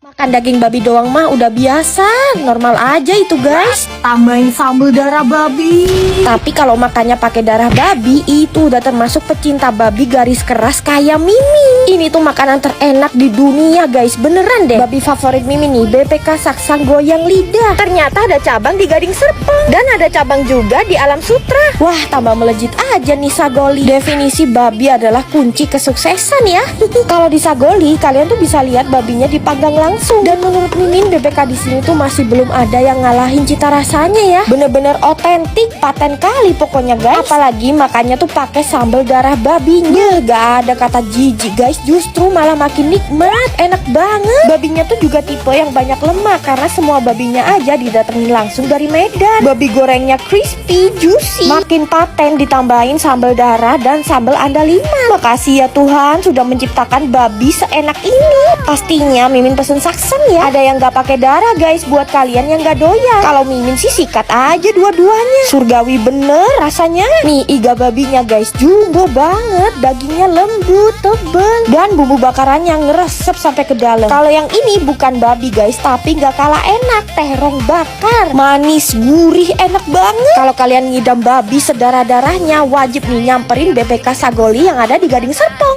Makan daging babi doang mah udah biasa, normal aja itu guys. Tambahin sambal darah babi. Tapi kalau makannya pakai darah babi, itu udah termasuk pecinta babi garis keras kayak Mimi. Ini tuh makanan terenak di dunia guys, beneran deh. Babi favorit Mimi nih, BPK Saksang Goyang Lidah. Ternyata ada cabang di Gading Serpong dan ada cabang juga di Alam Sutra. Wah, tambah melejit aja nih Sagoli. Definisi babi adalah kunci kesuksesan ya. Kalau di Sagoli, kalian tuh bisa lihat babinya dipanggang langsung. Dan menurut Mimin, BPK di sini tuh masih belum ada yang ngalahin cita rasanya ya. Bener-bener otentik, paten kali pokoknya guys. Apalagi makannya tuh pakai sambal darah babinya. Gak ada kata jijik guys, justru malah makin nikmat, enak banget. Babinya tuh juga tipe yang banyak lemak karena semua babinya aja didatengin langsung dari Medan. Babi gorengnya crispy, juicy, makin paten ditambahin sambal darah dan sambal andaliman. Makasih ya Tuhan sudah menciptakan babi seenak ini. Pastinya Mimin pesen Saksang ya. Ada yang gak pakai darah guys, buat kalian yang gak doyan. Kalau Mimin sih sikat aja dua-duanya. Surgawi bener rasanya. Nih iga babinya guys, jumbo banget. Dagingnya lembut, tebel, dan bumbu bakarannya ngeresep sampai ke dalam. Kalau yang ini bukan babi guys, tapi gak kalah enak. Terong bakar, manis, gurih, enak banget. Kalau kalian ngidam babi sedarah-darahnya, wajib nih nyamperin BPK Sagoli yang ada di Gading Serpong.